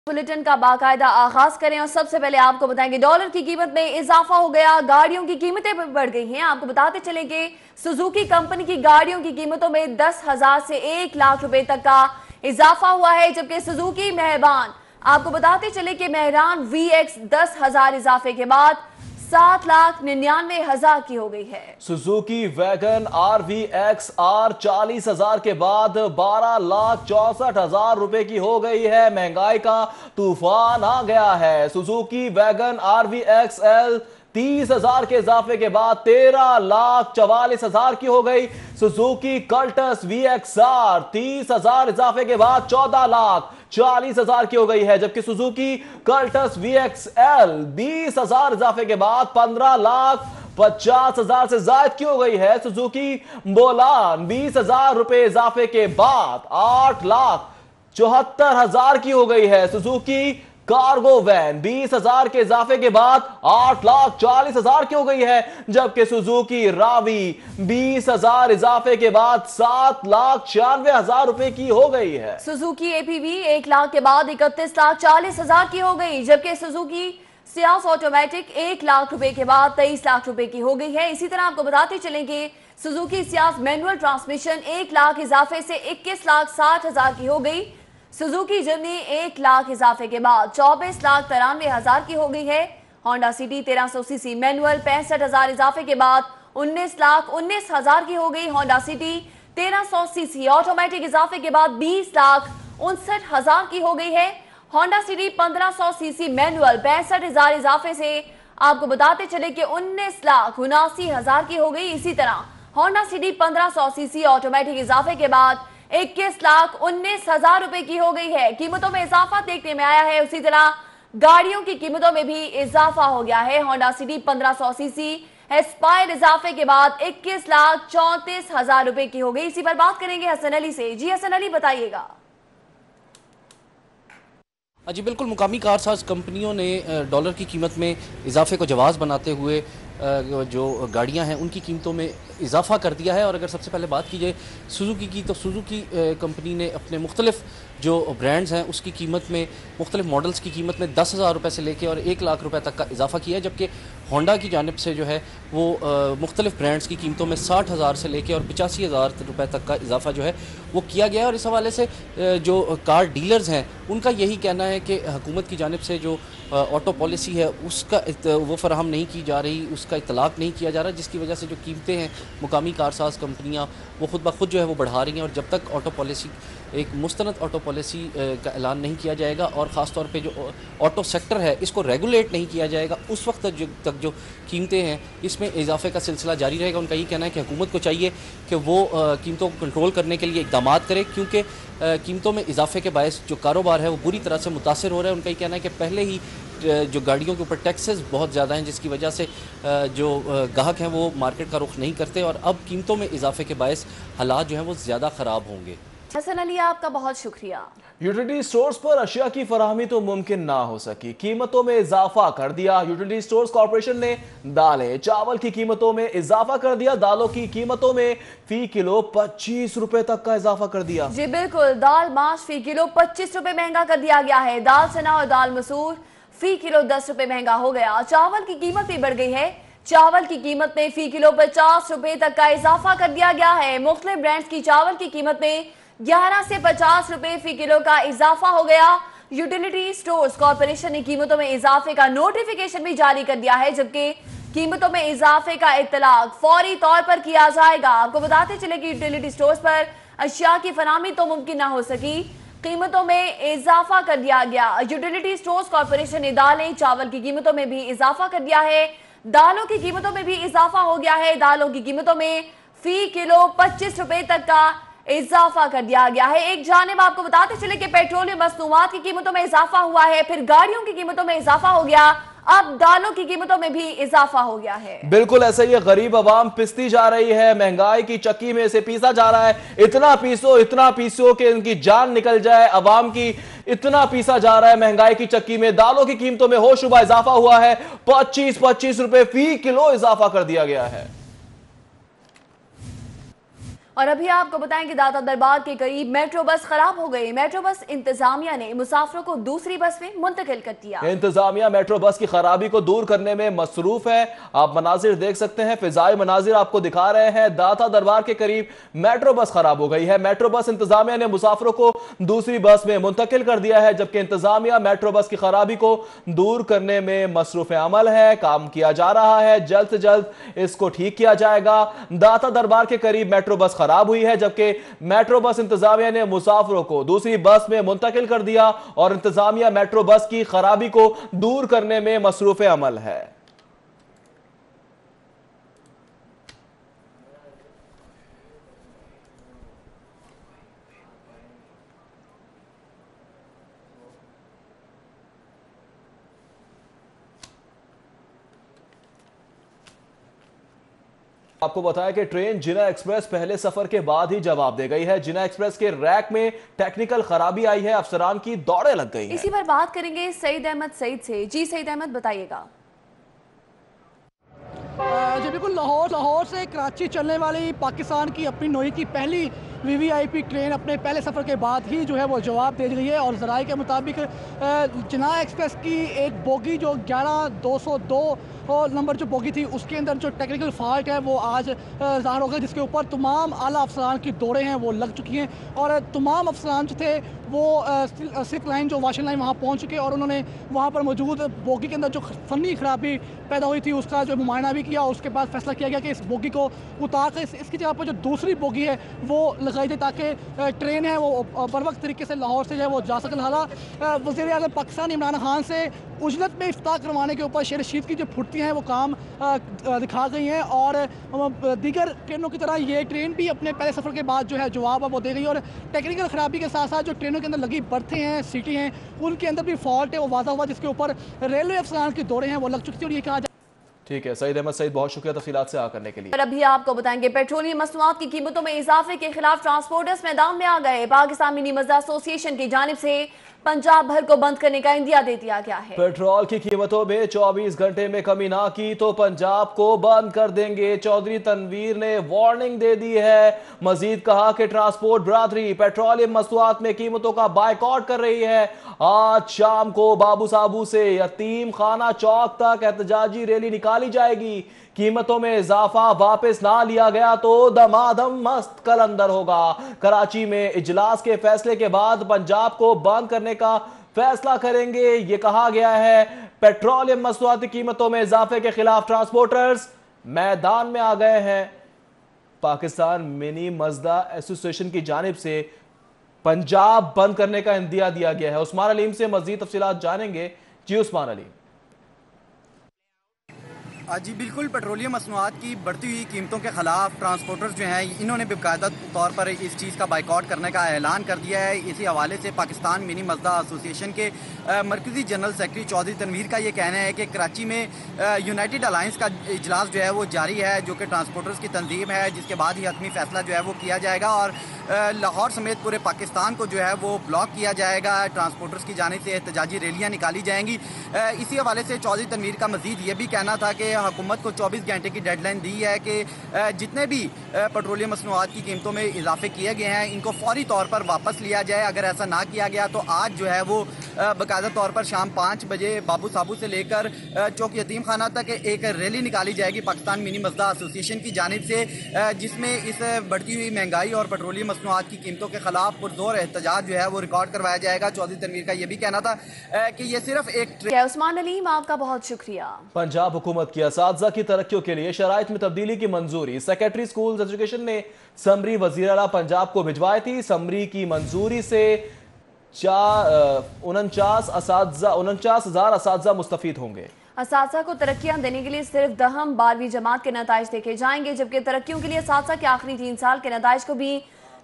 Bulletin का बाकायदा आगाज करें और सबसे पहले आपको बताएंगे डॉलर की कीमत में इजाफा हो गया, गाड़ियों की कीमतें बढ़ गई हैं। आपको बताते चलें कि सुजुकी कंपनी की गाड़ियों की कीमतों में 10,000 से 1 लाख रुपए तक का इजाफा हुआ है, जबकि सुजुकी मेहरान आपको बताते चले कि मेहरान VX 10,000 इजाफे के बाद 7,99,000 की हो गई है। सुजुकी वैगन RVX R 40,000 के बाद 12,64,000 रुपए की हो गई है। महंगाई का तूफान आ गया है। सुजुकी वैगन RVX L 30,000 के इजाफे के बाद 13,44,000 की हो गई। सुजुकी कल्टस VXR 30,000 इजाफे के बाद 14,40,000 की हो गई है, जबकि सुजुकी कल्टस VXL 20,000 इजाफे के बाद 15,50,000 से ज्यादा की हो गई है। सुजुकी बोलान 20,000 रुपए इजाफे के बाद 8,74,000 की हो गई है। सुजुकी कार्गो वैन 20,000 के इजाफे के बाद 8,40,000 की हो गई है, जबकि सुजुकी रावी 20,000 इजाफे के बाद 7,96,000 रुपए की हो गई है। सुजुकी APV 1 लाख के बाद 31,40,000 की हो गई, जबकि सुजुकी सियास ऑटोमेटिक 1 लाख रुपए के बाद 23 लाख रुपए की हो गई है। इसी तरह आपको बताते चलेंगे सुजुकी सियास मैनुअल ट्रांसमिशन 1 लाख इजाफे से 21,60,000 की हो गई। सुजुकी जर्नी 1 लाख इजाफे के बाद 24,93,000 की हो गई है। होंडा सिटी 1300 सीसी मैनुअल 65,000 इजाफे के बाद 19,19,000 की हो गई। होंडा सिटी 1300 सीसी ऑटोमेटिक इजाफे के बाद 20,59,000 की हो गई है। होंडा सिटी 1500 सीसी मैनुअल 65,000 इजाफे से आपको बताते चले कि 19,79,000 की हो गई। इसी तरह होंडा सिटी 1500 सीसी ऑटोमेटिक इजाफे के बाद 21,19,000 रुपए की हो गई है। कीमतों में इजाफा देखने में आया है। उसी तरह गाड़ियों की कीमतों में भी इजाफा हो गया है। होंडा सिटी 1500 सीसी एस्पायर इजाफे के बाद 21,34,000 रुपए की हो गई। इसी पर बात करेंगे हसन अली से। जी हसन अली, बताइएगा। जी बिल्कुल, मुकामी कारसाज कंपनियों ने डॉलर की कीमत में इजाफे को जवाज़ बनाते हुए जो गाड़ियां हैं उनकी कीमतों में इजाफा कर दिया है। और अगर सबसे पहले बात की जाए सुजुकी की, तो सुजुकी कंपनी ने अपने मुख्तलिफ जो ब्रांड्स हैं उसकी कीमत में, मुख्तलिफ मॉडल्स की कीमत में 10,000 रुपये से लेके और 1 लाख रुपए तक का इजाफा किया है, जबकि होंडा की जानिब से जो है वो मुख्तलिफ ब्रांड्स की कीमतों में 60,000 से लेके और 85,000 रुपये तक का इजाफा जो है वो किया गया है। और इस हवाले से जो कार डीलर्स हैं उनका यही कहना है कि हुकूमत की जानिब से जो ऑटो पॉलिसी है उसका वो फराहम नहीं की जा रही, उसका इतलाक़ नहीं किया जा रहा, जिसकी वजह से जो कीमतें हैं मुकामी कारसाज कंपनियां वो खुद ब खुद जो है वो बढ़ा रही हैं। और जब तक ऑटो पॉलिसी, एक मुस्तनद ऑटो पॉलिसी का ऐलान नहीं किया जाएगा और ख़ास तौर पे जो ऑटो सेक्टर है इसको रेगुलेट नहीं किया जाएगा, उस वक्त तक जो कीमतें हैं इसमें इजाफे का सिलसिला जारी रहेगा। उनका ये कहना है कि हुकूमत को चाहिए कि वो कीमतों को कंट्रोल करने के लिए इक़दाम करे, क्योंकि कीमतों में इजाफे के बायस जो कारोबार है वो बुरी तरह से मुतासर हो रहा है। उनका ये कहना है कि पहले ही जो गाड़ियों के ऊपर टैक्सेस बहुत ज़्यादा हैं, जिसकी वजह से जो गाहक हैं वो मार्केट का रुख नहीं करते और अब कीमतों में इजाफे के बायस हालात जो हैं वो ज़्यादा ख़राब होंगे। हसन अली, आपका बहुत शुक्रिया। यूटिलिटी स्टोर्स पर अशिया की फराहमी तो मुमकिन ना हो सकी, कीमतों में इजाफा कर दिया। यूटिलिटी स्टोर्स कॉर्पोरेशन ने दालें चावल की कीमतों में इजाफा कर दिया। दालों की कीमतों में फी किलो 25 रुपए तक का इजाफा कर दिया। जी बिल्कुल, दाल माश फी किलो 25 रुपए महंगा कर दिया गया है। दाल चना और दाल मसूर फी किलो 10 रुपए महंगा हो गया। चावल की कीमत भी बढ़ गई है। चावल की कीमत में फी किलो 50 रुपए तक का इजाफा कर दिया गया है। मुख्तलिफ ब्रांड्स की चावल की कीमत में 11 से 50 रुपए फी किलो का इजाफा हो गया। यूटिलिटी स्टोर्स कॉर्पोरेशन ने कीमतों में इजाफे का नोटिफिकेशन भी जारी कर दिया है, जबकि कीमतों में इजाफे का इत्तलाक फौरी तौर पर किया जाएगा। आपको बताते चले कि यूटिलिटी स्टोर्स पर अशिया की फराहमी तो मुमकिन ना हो सकी, कीमतों में इजाफा कर दिया गया। यूटिलिटी स्टोर्स कॉर्पोरेशन ने दालें चावल की कीमतों में भी इजाफा कर दिया है। दालों की कीमतों में भी इजाफा हो गया है। दालों की कीमतों में फी किलो 25 रुपए तक का इजाफा कर दिया गया है। एक जानिब आपको बताते चले कि पेट्रोलियम मसनूआत की कीमतों में इजाफा हुआ है, फिर गाड़ियों की कीमतों में इजाफा हो गया, अब दालों की कीमतों में भी इजाफा हो गया है। बिल्कुल ऐसे ही गरीब आवाम पिसती जा रही है, महंगाई की चक्की में से पीसा जा रहा है। इतना पीसो कि इनकी जान निकल जाए। आवाम की इतना पीसा जा रहा है महंगाई की चक्की में। दालों की कीमतों में होशरुबा इजाफा हुआ है। 25 रुपए फी किलो इजाफा कर दिया गया है। और अभी आपको बताएं कि दाता दरबार के करीब मेट्रो बस खराब हो गई। मेट्रो बस इंतजामिया ने मुसाफिरों को दूसरी बस में मुंतकिल कर दिया। इंतजामिया मेट्रो बस की खराबी को दूर करने में मसरूफ है। आप मनाजिर देख सकते हैं, फिजाई मनाजिर आपको दिखा रहे हैं। दाता दरबार के करीब मेट्रो बस खराब हो गई है। मेट्रो बस इंतजामिया ने मुसाफिरों को दूसरी बस में मुंतकिल कर दिया है, जबकि इंतजामिया मेट्रो बस की खराबी को दूर करने में मसरूफ अमल है। काम किया जा रहा है, जल्द से जल्द इसको ठीक किया जाएगा। दाता दरबार के करीब मेट्रो बस खराब हुई है, जबकि मेट्रो बस इंतजामिया ने मुसाफिरों को दूसरी बस में मुंतकिल कर दिया और इंतजामिया मेट्रो बस की खराबी को दूर करने में मसरूफ अमल है। आपको बताया कि ट्रेन जिना एक्सप्रेस पहले सफर के बाद ही जवाब दे गई है। जिना एक्सप्रेस के रैक में टेक्निकल खराबी आई है, अफसरान की दौड़ें लग गई हैं। इसी पर बात करेंगे सईद अहमद सईद से। जी सईद अहमद, बताइएगा। जी बिल्कुल, लाहौर से कराची चलने वाली पाकिस्तान की अपनी नोई की पहली VVIP ट्रेन अपने पहले सफ़र के बाद ही जो है वो जवाब दे रही है। और ज़राए के मुताबिक जिना एक्सप्रेस की एक बोगी जो 11202 नंबर जो बोगी थी, उसके अंदर जो टेक्निकल फॉल्ट है वो आज ज़ाहिर होगा, जिसके ऊपर तमाम आला अफसरान की दौड़ें हैं वो लग चुकी हैं। और तमाम अफसरान जो थे वो सिल्क लाइन जो वाशिंग लाइन वहाँ पहुँच चुके और उन्होंने वहाँ पर मौजूद बोगी के अंदर जो फ़नी खराबी पैदा हुई थी उसका जो मुआयना भी किया। उसके बाद फैसला किया गया कि इस बोगी को उतार कर इसकी जगह पर जो दूसरी बोगी है वो लगाई जाए, ताकि ट्रेन है वो बर वक्त तरीके से लाहौर से जो है वो जा सके। हालांकि वज़ीर आज़म पाकिस्तान इमरान खान से उजलत में इफ्ताह करवाने के ऊपर शेर रशीद की जो फुर्तियाँ हैं वो काम दिखा गई हैं। और दीगर ट्रेनों की तरह ये ट्रेन भी अपने पहले सफ़र के बाद जो है जवाब वो दे गई। और टेक्निकल ख़राबी के साथ साथ जो ट्रेनों के अंदर लगी बर्थें हैं, सीटें हैं, उनके अंदर भी फॉल्ट है वो वाज़ा हुआ, जिसके ऊपर रेलवे अफसरान की दौड़ें हैं वो लग चुकी थी। और ये कहा ठीक है, सईद अहमद सईद, बहुत शुक्रिया तफसीलात से करने के लिए। और अभी आपको बताएंगे पेट्रोलियम मसनूआत की कीमतों में इजाफे के खिलाफ ट्रांसपोर्टर्स मैदान में आ गए। पाकिस्तान मिनी मजदा एसोसिएशन की जानिब से पंजाब भर को बंद करने का इंदिया दे दिया गया है। पेट्रोल की कीमतों में 24 घंटे में कमी ना की तो पंजाब को बंद कर देंगे। चौधरी तनवीर ने वार्निंग दे दी है। मजीद कहा कि ट्रांसपोर्ट बरादरी पेट्रोलियम मसनूआत में कीमतों का बायकॉट कर रही है। आज शाम को बाबू साबू से यतीम खाना चौक तक एहतजाजी रैली निकाली जाएगी। कीमतों में इजाफा वापस ना लिया गया तो दमादम मस्त कलंदर होगा। कराची में इजलास के फैसले के बाद पंजाब को बंद करने का फैसला करेंगे, ये कहा गया है। पेट्रोलियम मसनूआती कीमतों में इजाफे के खिलाफ ट्रांसपोर्टर्स मैदान में आ गए हैं। पाकिस्तान मिनी मजदा एसोसिएशन की जानिब से पंजाब बंद करने का इंदिया दिया गया है। उस्मान अलीम से मजीद तफसीलात जानेंगे। जी उस्मान अलीम। जी बिल्कुल, पेट्रोलियम मसनूआत की बढ़ती हुई कीमतों के खिलाफ ट्रांसपोर्टर्स जो हैं इन्होंने बाकायदा तौर पर इस चीज़ का बाइकआउट करने का ऐलान कर दिया है। इसी हवाले से पाकिस्तान मिनी मजदा एसोसिएशन के मरकज़ी जनरल सेक्रेटरी चौधरी तनवीर का ये कहना है कि कराची में यूनाइटेड अलायंस का इजलास जो है वो जारी है, जो कि ट्रांसपोर्टर्स की तंजीम है, जिसके बाद ही हतमी फैसला जो है वो किया जाएगा। और लाहौर समेत पूरे पाकिस्तान को जो है वो ब्लॉक किया जाएगा। ट्रांसपोर्टर्स की जानिब से एहतजाजी रैलियाँ निकाली जाएंगी। इसी हवाले से चौधरी तनवीर का मजीद ये भी कहना था कि हुकूमत को 24 घंटे की डेडलाइन दी है कि जितने भी पेट्रोलियम मसनूआत की कीमतों में इजाफे किए गए हैं इनको फौरी तौर पर वापस लिया जाए। अगर ऐसा ना किया गया तो आज जो है वो बाकायदा तौर पर शाम 5 बजे बाबू साबू से लेकर चौक यतीम खाना तक एक रैली निकाली जाएगी पाकिस्तान मिनी मजदा एसोसिएशन की जानिब से, जिसमें इस बढ़ती हुई महंगाई और पेट्रोलियम मसनूआत की कीमतों के खिलाफ पुरजोर एहतजाज जो है वो रिकॉर्ड करवाया जाएगा। चौधरी तनवीर का ये भी कहना था कि ये सिर्फ एक उस्मान अलीम, आपका बहुत शुक्रिया। पंजाब हुकूमत की असातिज़ा की तरक्कियों के लिए शराइत में तब्दीली की मंजूरी। सेक्रेटरी स्कूल एजुकेशन ने समरी वज़ीर आला पंजाब को भिजवाई थी। समरी की मंजूरी से 49,000 असातिज़ा मुस्तफीद होंगे। असातिज़ा को तरक्कियां देने के लिए सिर्फ 10वीं 12वीं जमात के नताइज देखे जाएंगे, जबकि तरक्कियों के लिए असातिज़ा के आखिरी 3 साल के नताइज को भी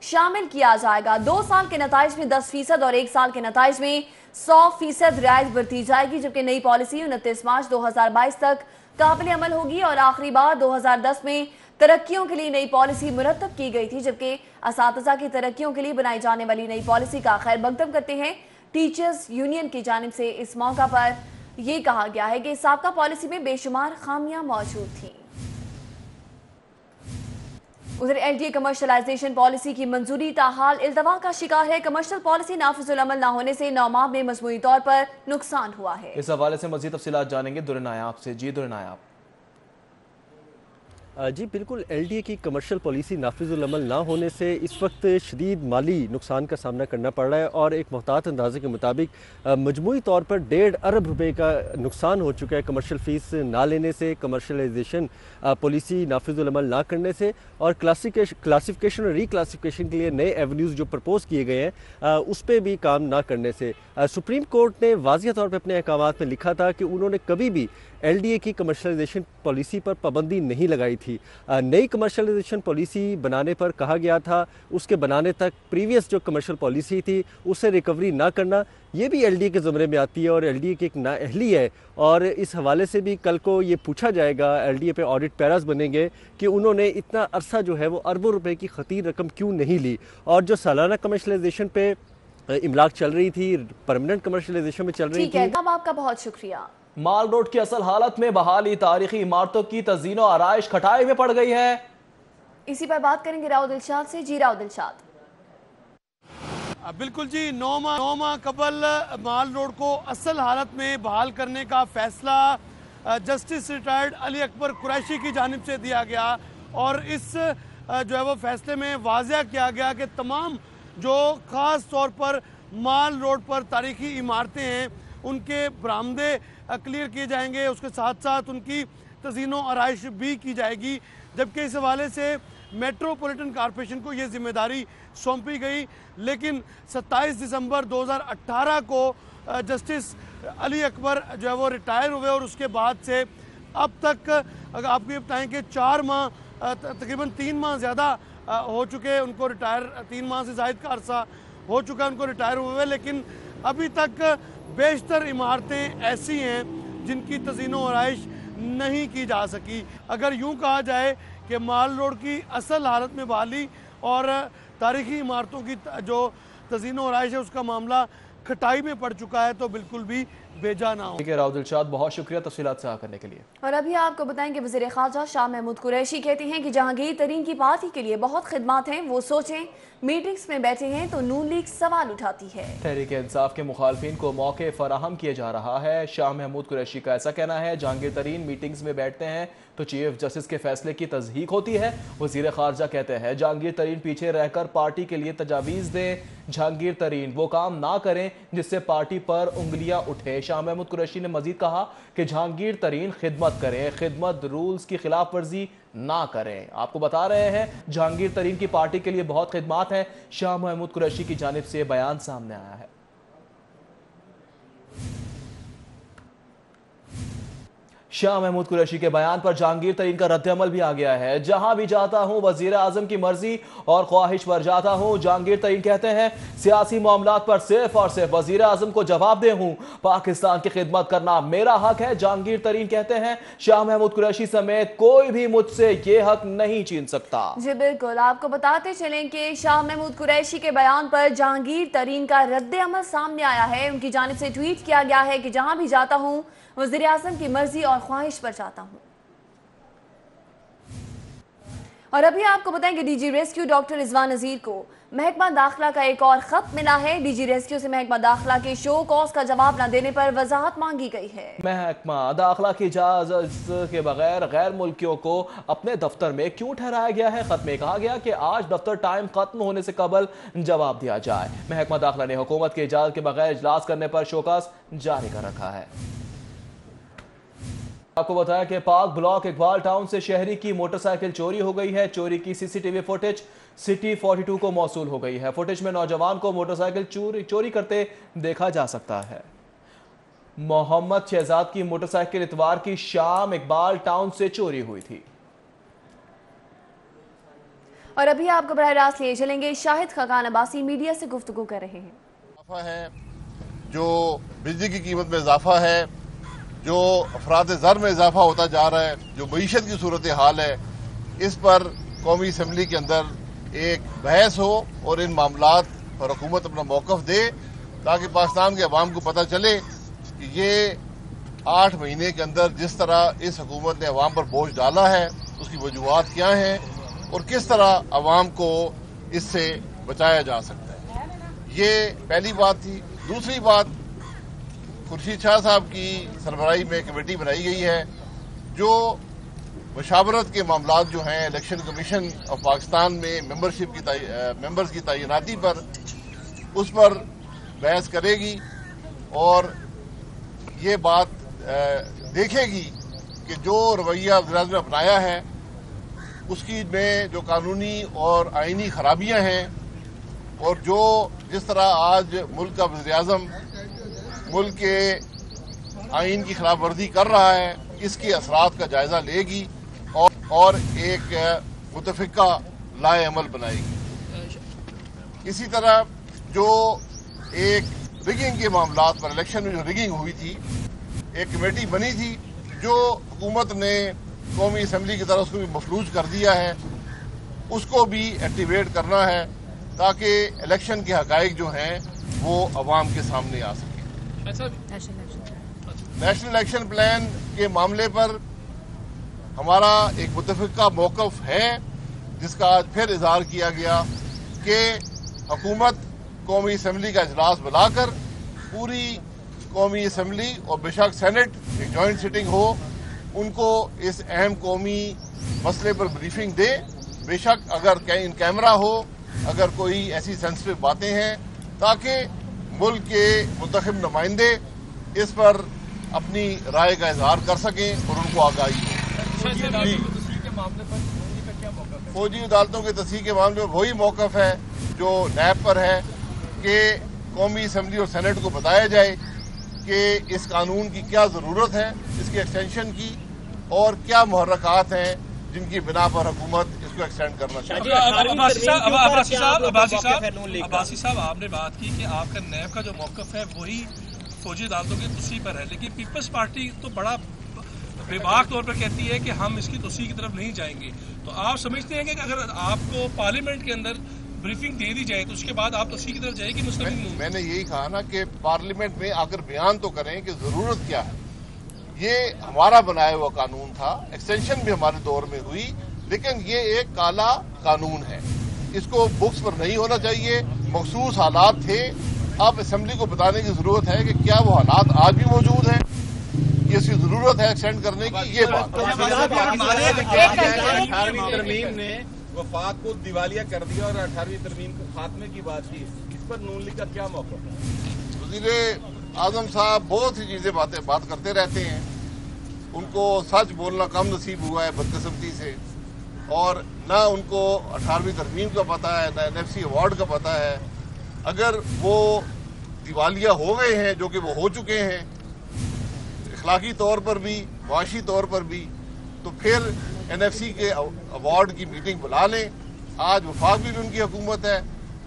शामिल किया जाएगा। 2 साल के नताइज में 10% और 1 साल के नताइज में 100% रियायत बरती जाएगी, जबकि नई पॉलिसी 29 मार्च 2022 तक काबिल अमल होगी। और आखिरी बार 2010 में तरक्कियों के लिए नई पॉलिसी मुरतब की गई थी, जबकि असातिज़ा की तरक्कियों के लिए बनाई जाने वाली नई पॉलिसी का खैर मकदम करते हैं। टीचर्स यूनियन की जानिब से इस मौका पर यह कहा गया है कि साबका पॉलिसी में बेशुमार खामियां मौजूद थीं। उधर LTA कमर्शलाइजेशन पॉलिसी की मंजूरी ताहाल इल्तवा का शिकार है। कमर्शियल पॉलिसी नाफिजुल अमल न होने से 9 माह में मजमूई तौर पर नुकसान हुआ है। इस हवाले से मजीद तफसीलात जानेंगे दुर्र नायाब से। जी दुर्र नायाब। जी बिल्कुल, LTA की कमर्शियल पॉलिसी नाफिजुल अमल ना होने से इस वक्त शदीद माली नुकसान का सामना करना पड़ रहा है और एक मुहतात अंदाजे के मुताबिक मजमूई तौर पर 1.5 अरब रुपए का नुकसान हो चुका है कमर्शियल फ़ीस ना लेने से, कमर्शलाइजेशन पॉलिसी नाफिजुल अमल ना करने से और क्लासिफिकेशन और रीक्लासिफिकेशन के लिए नए एवेन्यूज़ जो प्रपोज किए गए हैं उस पर भी काम ना करने से सुप्रीम कोर्ट ने वाज़िह तौर पर अपने अहकामात में लिखा था कि उन्होंने कभी भी LTA की कमर्शलाइजेशन पॉलिसी पर पाबंदी नहीं लगाई थी। नई कमर्शलाइजेशन पॉलिसी बनाने पर कहा गया था उसके बनाने तक प्रीवियस जो कमर्शियल पॉलिसी थी उससे रिकवरी ना करना, ये भी LTA के ज़मरे में आती है और LTA की एक नाअहली है। और इस हवाले से भी कल को ये पूछा जाएगा, LTA पे ऑडिट पैरास बनेंगे कि उन्होंने इतना अरसा जो है वो अरबों रुपए की खतीर रकम क्यों नहीं ली। और जो सालाना कमर्शलाइजेशन पे इमलाक चल रही थी, परमानेंट कमर्शलाइजेशन में चल रही थी। अब आपका बहुत शुक्रिया। माल रोड की असल हालत में बहाली, तारीखी इमारतों की तज़ीनो आराइश खटाई में पड़ गई है। इसी पर बात करेंगे राव दिलशाद से। जी राव दिलशाद। बिल्कुल जी, 9 माह कबल माल रोड को असल हालत में बहाल करने का फैसला जस्टिस रिटायर्ड अली अकबर कुरैशी की जानिब से दिया गया और इस जो है वो फैसले में वाज़िह किया गया कि तमाम जो ख़ास तौर पर माल रोड पर तारीखी इमारतें हैं उनके बरामदे क्लियर किए जाएंगे, उसके साथ साथ उनकी तज़ीनो आराइश भी की जाएगी। जबकि इस हवाले से मेट्रोपॉलिटन कॉरपोरेशन को ये जिम्मेदारी सौंपी गई, लेकिन 27 दिसंबर 2018 को जस्टिस अली अकबर जो है वो रिटायर हुए और उसके बाद से अब तक अगर आपको ये बताएं कि 4 माह तकरीबन 3 माह ज़्यादा हो चुके उनको रिटायर, 3 माह से ज़ायद का अरसा हो चुका है उनको रिटायर हुए, लेकिन अभी तक बेशतर इमारतें ऐसी हैं जिनकी तज़ीनो आराइश नहीं की जा सकी। अगर यूँ कहा जाए कि माल रोड की असल हालत में बहाली और तारीखी इमारतों की जो तज़ीनो आराइश है उसका मामला खटाई में पड़ चुका है तो बिल्कुल भी बेजा ना हो। ठीक है राव दिलशाद, बहुत शुक्रिया तफसीलात साझा करने के लिए। और अभी आपको बताएं कि वज़ीर ख़ारजा शाह महमूद कुरैशी कहते हैं कि जहांगीर तरीन की पार्टी के लिए बहुत खिदमात हैं, वो सोचें मीटिंग्स में बैठे हैं तो नून लीग सवाल उठाती है। तहरीक इंसाफ के मुखालफिन को मौके फराहम किया जा रहा है। शाह महमूद कुरैशी का ऐसा कहना है, जहांगीर तरीन मीटिंग्स में बैठते हैं तो चीफ जस्टिस के फैसले की तस्दीक होती है। वज़ीर ख़ारजा कहते हैं जहांगीर तरीन पीछे रहकर पार्टी के लिए तजावीज़ दें, जहांगीर तरीन वो काम ना करें जिससे पार्टी पर उंगलियां उठे। शाह महमूद कुरैशी ने मजीद कहा कि जहांगीर तरीन खिदमत करें, खिदमत रूल्स की खिलाफ वर्जी ना करें। आपको बता रहे हैं जहांगीर तरीन की पार्टी के लिए बहुत खिदमात हैं। शाह महमूद कुरैशी की जानिब से बयान सामने आया है। शाह महमूद कुरैशी के बयान पर जहांगीर तरीन का रद्द-ए-अमल भी आ गया है। जहां भी जाता हूं वजीर आजम की मर्जी और ख्वाहिश पर जाता हूं। जहांगीर तरीन कहते हैं सियासी मामलात पर सिर्फ और सिर्फ वजीर आजम को जवाबदेह हूं, पाकिस्तान की खिदमत करना मेरा हक है। जहांगीर तरीन कहते हैं शाह महमूद कुरैशी समेत कोई भी मुझसे ये हक नहीं छीन सकता। जी बिल्कुल, आपको बताते चलें कि शाह महमूद कुरैशी के बयान पर जहांगीर तरीन का रद्द-ए-अमल सामने आया है। उनकी जानिब से ट्वीट किया गया है कि जहां भी जाता हूं वज़ीर आज़म की मर्जी और ख्वाहिश पर जाता हूं। और अभी आपको बताएंगे डीजी रेस्क्यू डॉक्टर रिजवान नज़ीर को महकमा दाखिला का एक और खत मिला है। डीजी रेस्क्यू से महकमा दाखिला के शो कॉज का जवाब न देने पर वजाहत मांगी गई है। महकमा दाखिला की इजाजत के बगैर गैर मुल्कियों को अपने दफ्तर में क्यों ठहराया गया है? खत में कहा गया कि आज दफ्तर टाइम खत्म होने से कबल जवाब दिया जाए। महकमा दाखिला ने हुकूमत की इजाजत के बगैर इजलास करने पर शोकास जारी कर रखा है। आपको बताया कि पाक ब्लॉक इकबाल टाउन से शहरी की मोटरसाइकिल चोरी हो गई है। चोरी की सीसीटीवी फुटेज सिटी 42 को मौसूल हो गई है। फुटेज में नौजवान को मोटरसाइकिल चोरी करते देखा जा सकता है। मोहम्मद शहजाद की मोटरसाइकिल इतवार की शाम इकबाल टाउन से चोरी हुई थी। और अभी आपको बराह रास्त लिए चलेंगे, शाहिद खाकान अब्बासी मीडिया से गुफ्तगू कर रहे हैं। जो बिजली की कीमत में इजाफा है, जो अफराद ज़र में इजाफा होता जा रहा है, जो मईशत की सूरत हाल है, इस पर कौमी असम्बली के अंदर एक बहस हो और इन मामलात पर हुकूमत अपना मौक़िफ़ दे ताकि पाकिस्तान के अवाम को पता चले कि ये 8 महीने के अंदर जिस तरह इस हुकूमत ने अवाम पर बोझ डाला है उसकी वजूहात क्या हैं और किस तरह आवाम को इससे बचाया जा सकता है। ये पहली बात थी। दूसरी बात, खुर्शीद शाह साहब की सरबराही में कमेटी बनाई गई है जो मशावरत के मामलात जो हैं इलेक्शन कमीशन ऑफ पाकिस्तान में मेंबर्स की तैनाती पर उस पर बहस करेगी और ये बात देखेगी कि जो रवैया वज़ीर-ए-आज़म ने अपनाया है उसकी में जो कानूनी और आईनी खराबियां हैं और जिस तरह आज मुल्क का वज़ीर-ए-आज़म मुल्क के आइन की खिलाफ वर्जी कर रहा है, इसके असरात का जायजा लेगी और एक मुतफ़िका लाए अमल बनाएगी। इसी तरह जो एक रिगिंग के मामलात पर इलेक्शन में जो रिगिंग हुई थी, एक कमेटी बनी थी जो हुकूमत ने कौमी असम्बली की तरफ उसको भी मफलूज कर दिया है, उसको भी एक्टिवेट करना है ताकि इलेक्शन के हक़ाइक़ जो हैं वो अवाम के सामने आ सकें। नेशनल एक्शन प्लान के मामले पर हमारा एक मुतफ़िका मौक़िफ़ है जिसका आज फिर इज़हार किया गया कि हुकूमत कौमी असम्बली का इजलास बुलाकर पूरी कौमी असम्बली और बेशक सेनेट एक जॉइंट सिटिंग हो, उनको इस अहम कौमी मसले पर ब्रीफिंग दे। बेशक अगर इन कैमरा हो, अगर कोई ऐसी सेंसिटिव बातें हैं ताकि मुल्क के मुंतखब नुमाइंदे इस पर अपनी राय का इजहार कर सकें और उनको आगाही हो। फौजी अदालतों की तस्दीक के मामले में वही मौक़िफ़ है जो नैब पर है कि कौमी असम्बली और सेनेट को बताया जाए कि इस कानून की क्या ज़रूरत है, इसके एक्सटेंशन की, और क्या मुहर्रकात हैं जिनकी बिना पर हुकूमत इसको एक्सटेंड करना चाहिए। अब्बासी साहब, आपने बात की कि आपका नैब का जो मौक़िफ़ है वही फौजी अदालतों की तस्दीक पर है, लेकिन पीपल्स पार्टी तो बड़ा बेबाक तौर पर कहती है कि हम इसकी तस्दीक की तरफ नहीं जाएंगे। तो आप समझते हैं कि अगर आपको पार्लियामेंट के अंदर ब्रीफिंग दे दी जाए तो उसके बाद आप तस्दीक की तरफ जाएगी मुस्लिम लीग? मैंने यही कहा ना कि पार्लियामेंट में आकर बयान तो करें कि ज़रूरत क्या है। ये हमारा बनाया हुआ कानून था, एक्सटेंशन भी हमारे दौर में हुई, लेकिन ये एक काला कानून है, इसको बुक्स पर नहीं होना चाहिए। मखसूस हालात थे, अब असेंबली को बताने की जरूरत है कि क्या वो हालात आज भी मौजूद हैं, इसकी जरूरत है एक्सटेंड करने की। ये बात 18वीं तरमीम ने वफाक को दिवालिया कर दिया और 18वीं तरमीम को खात्मे की बात की, इस पर नून लीग का क्या मौक़िफ़ है? वज़ीर-ए-आज़म साहब बहुत सी चीजें बात करते रहते हैं, उनको सच बोलना कम नसीब हुआ है बदकिस्मती से, और ना उनको 18वीं तरमीम का पता है, ना NFC अवार्ड का पता है। अगर वो दिवालिया हो गए हैं, जो कि वो हो चुके हैं इखलाकी तौर पर भी, मुआशी तौर पर भी, तो फिर NFC के अवार्ड की मीटिंग बुला लें। आज वफाक में भी उनकी हुकूमत है,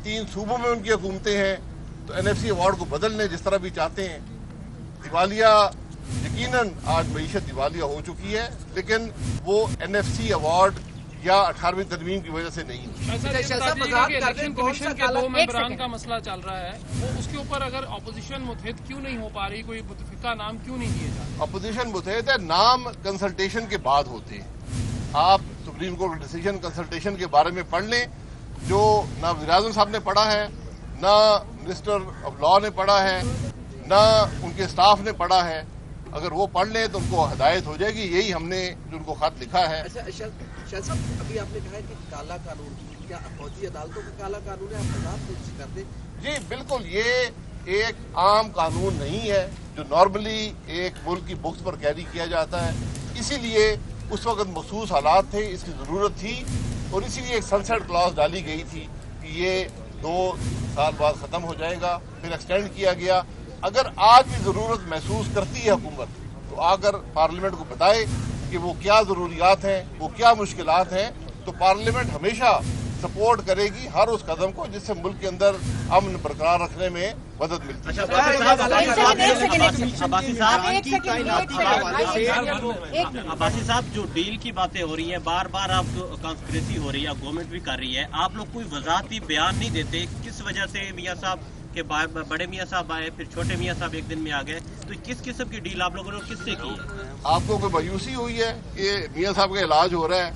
3 सूबों में उनकी हुकूमतें हैं, तो NFC अवार्ड को बदल लें जिस तरह भी चाहते हैं। दिवालिया यकीनन आज मईशत दिवालिया हो चुकी है, लेकिन वो NFC अवार्ड या 18वीं तरमीम की वजह से नहीं। इलेक्शन कमीशन के 2 मेंबरान का मसला चल रहा है, वो उसके ऊपर अगर अपोजिशन मुतहद क्यों नहीं हो पा रही, कोई मुतफिका नाम क्यों नहीं दिए जा रहे? अपोजिशन मुतहद है, नाम कंसल्टेशन के बाद होते हैं। आप सुप्रीम कोर्ट डिसीजन कंसल्टेशन के बारे में पढ़ लें, जो ना वज़ीर-ए-आज़म साहब ने पढ़ा है, ना मिनिस्टर ऑफ लॉ ने पढ़ा है, ना उनके स्टाफ ने पढ़ा है। अगर वो पढ़ लें तो उनको हिदायत हो जाएगी। यही हमने जो उनको खत लिखा है। शाह साहब, अभी आपने कहा है कि काला कानून, क्या फौजी अदालतों का काला कानून है? आप वजाहत कुछ कर दें। जी बिल्कुल, ये एक आम कानून नहीं है जो नॉर्मली एक मुल्क की बुक्स पर कैरी किया जाता है। इसीलिए उस वक्त मखसूस हालात थे, इसकी ज़रूरत थी, और इसीलिए एक सनसेट क्लॉज डाली गई थी कि ये 2 साल बाद ख़त्म हो जाएगा, फिर एक्सटेंड किया गया। अगर आज भी ज़रूरत महसूस करती है हुकूमत, तो आकर पार्लियामेंट को बताए कि वो क्या ज़रूरियात हैं, वो क्या मुश्किलात हैं, तो पार्लियामेंट हमेशा सपोर्ट करेगी हर उस कदम को जिससे मुल्क के अंदर अमन बरकरार रखने में मदद मिलती है। अब्बासी साहब, जो डील की बातें हो रही हैं, बार बार आप कॉन्स्पिरेसी हो रही है, गवर्नमेंट भी कर रही है, आप लोग कोई वजाहती बयान नहीं देते, किस वजह से मियाँ साहब के बड़े मियाँ साहब आए, फिर छोटे मियाँ साहब एक दिन में आ गए, तो किस किस्म की डील आप लोगों ने किससे की है? आपको कोई मायूसी हुई है कि मियाँ साहब का इलाज हो रहा है,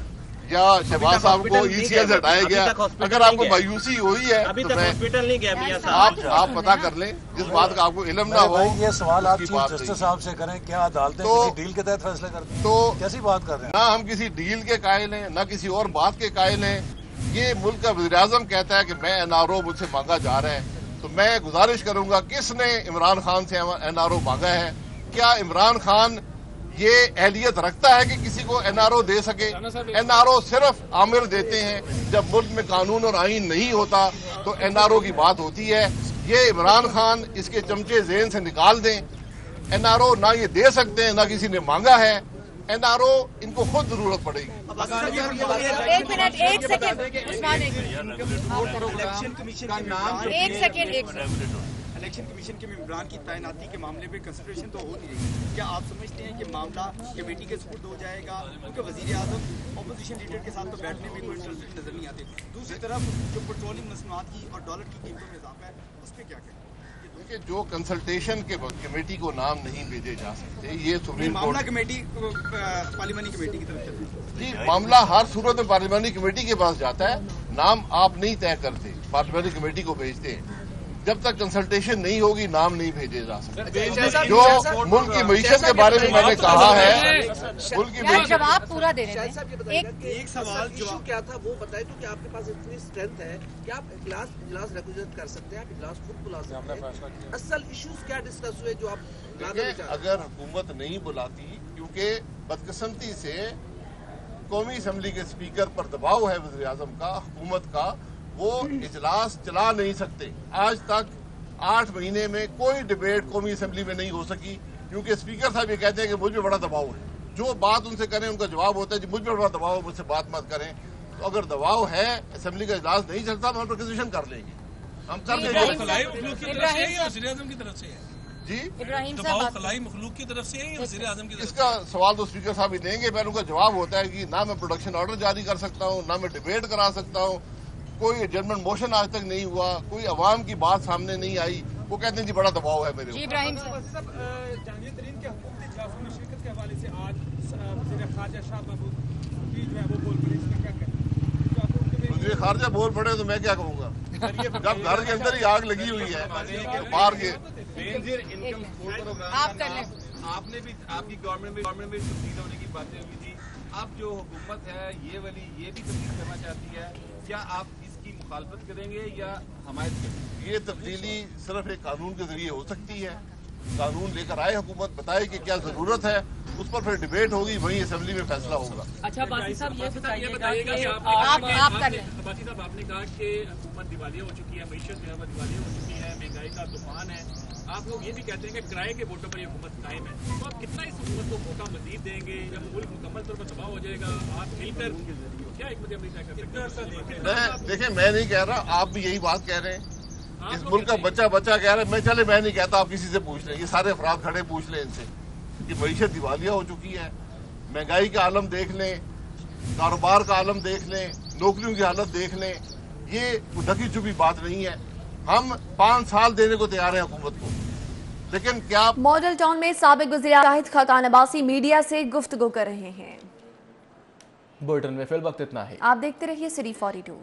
या शहबाज साहब को ECL से हटाया गया। अगर आपको मायूसी हुई है अभी तो तक मैं हॉस्पिटल नहीं गया मियां साहब। आप पता कर लें, जिस बात का आपको इल्म ना हो। ये सवाल आप चीफ जस्टिस साहब से करें, क्या अदालतें किसी डील के तहत फैसले करती हैं? तो कैसी बात कर रहे हैं? ना हम किसी डील के कायल हैं, ना किसी और बात के कायल हैं। ये मुल्क का वज़ीर-ए-आज़म कहता है कि मैं NRO मुझसे मांगा जा रहा है, तो मैं गुजारिश करूंगा किसने इमरान खान से NRO मांगा है? क्या इमरान खान ये अहलियत रखता है कि किसी को NRO दे सके? NRO सिर्फ आमिर देते हैं, जब मुल्क में कानून और आईन नहीं होता तो NRO की बात होती है। ये इमरान खान इसके चमचे ज़हन से निकाल दें। NRO ना ये दे सकते हैं, ना किसी ने मांगा है। NRO इनको खुद जरूरत पड़ेगी। एक मिनट, एक सेकंड उस्मान, एक सेकंड। इलेक्शन कमीशन के मेंबरान की तैनाती के मामले में कंसिडरेशन तो हो नहीं रही, क्या आप समझते हैं कि मामला कमेटी के सुपुर्द हो जाएगा? क्योंकि वज़ीर-ए-आज़म ऑपोजिशन लीडर के साथ तो बैठने में कोई इंटरेस्ट नजर नहीं आते। दूसरी तरफ जो पेट्रोलियम मसनूआत की और डॉलर की कीमतों में इजाफा है, उस पर क्या कहें? देखिए, जो कंसल्टेशन के कमेटी को नाम नहीं भेजे जा सकते, ये सुप्रीम मामला कोर्ट कमेटी पार्लिमानी कमेटी की तरफ से जी, मामला हर सूरत में पार्लिमानी कमेटी के पास जाता है। नाम आप नहीं तय करते, पार्लिमानी कमेटी को भेजते हैं। जब तक कंसल्टेशन नहीं होगी नाम नहीं भेजे जा सकते। जो मुल्क की मईशत के बारे में मैंने कहा है, मुल्क की जवाब पूरा दे रहे हैं। एक सवाल इशू क्या था वो बताएं, क्योंकि आपके पास इतनी स्ट्रेंथ है कि आप इजलास रेगुलेट कर सकते हैं, आप इजलास खुद बुला सकते हैं। असल इश्यूज क्या डिस्कस हुए जो आप अगर हुकूमत नहीं बुलाती, क्योंकि बदकिस्मती से कौमी असम्बली के स्पीकर पर दबाव है वज़ीर-ए-आज़म का, हुकूमत का, वो इजलास चला नहीं सकते। आज तक 8 महीने में कोई डिबेट कौमी असम्बली में नहीं हो सकी, क्योंकि स्पीकर साहब ये कहते हैं कि मुझ पे बड़ा दबाव है। जो बात उनसे करें उनका जवाब होता है कि मुझ पे बड़ा दबाव है, मुझसे बात मत करें। तो अगर दबाव है, असम्बली का इजलास नहीं चलता तो हम प्रोपोजिशन कर लेंगे, हम कर लेंगे। जी, खलाई मखलूक की तरफ से है या वज़ीर-ए-आज़म की तरफ से? इसका सवाल तो स्पीकर साहब ही देंगे। पर उनका जवाब होता है कि ना मैं प्रोडक्शन ऑर्डर जारी कर सकता हूँ, ना मैं डिबेट करा सकता हूँ, कोई एडजमेंट मोशन आज तक नहीं हुआ, कोई अवाम की बात सामने नहीं आई। वो कहते हैं जी बड़ा दबाव है मेरे ऊपर। इब्राहिम जानिया-तरीन के हुकूक के इजलास में शिरकत के हवाले से आज वज़ीर ख़ारजा शाह महमूद जो है वो बोल पड़े, इसका क्या कहें? वज़ीर ख़ारजा बोल पड़े तो मैं क्या कहूँगा? जब घर के अंदर ही आग लगी हुई है, बाहर के आपने भी, आपकी गवर्नमेंट में तब्दील होने की बातें हुई थी। अब जो हुकूमत है ये वाली, ये भी तब्दील करना चाहती है, क्या आप इसकी मुखालफत करेंगे या हमायत करेंगे? ये तब्दीली सिर्फ एक कानून के जरिए हो सकती है। कानून लेकर आए हुकूमत, बताए कि क्या जरूरत है, उस पर फिर डिबेट होगी, वहीं असेंबली में फैसला होगा। अच्छा बासी साहब ये बताइएगा कि बासी साहब आपने कहा कि हुकूमत दिवालिया हो चुकी है, मईशत जो है वो दिवालिया हो चुकी है, महंगाई का तूफान है। आप लोग ये भी कहते हैं कि किराए के वोटों पर ये हुकूमत कायम है, तो आप कितना इस हुकूमत को मौका मजीद देंगे या मुल्क मुकम्मल तौर पर तबाह हो जाएगा? आप मिलकर क्या एक मुद्दे तय कर सकते हैं? देखिए, मैं नहीं कह रहा, आप भी यही बात कह रहे हैं। इस मुल्क का बच्चा कह रहा है, मैं नहीं कहता, आप किसी से पूछ लें, ये सारे अफराद खड़े पूछ लें इनसे कि मईशत दिवालिया हो चुकी है। महंगाई का आलम देख लें, कारोबार का आलम देख लें, नौकरियों की हालत देख लें। ये ढकी छुपी बात नहीं है। हम 5 साल देने को तैयार हैं हुकूमत को, लेकिन क्या मॉडल टाउन में साबिक वज़ीर शाहिद खाकान अब्बासी मीडिया से गुफ्तगू कर रहे हैं। बुलेटिन में फिल वक्त इतना ही। आप देखते रहिए सिटी 42।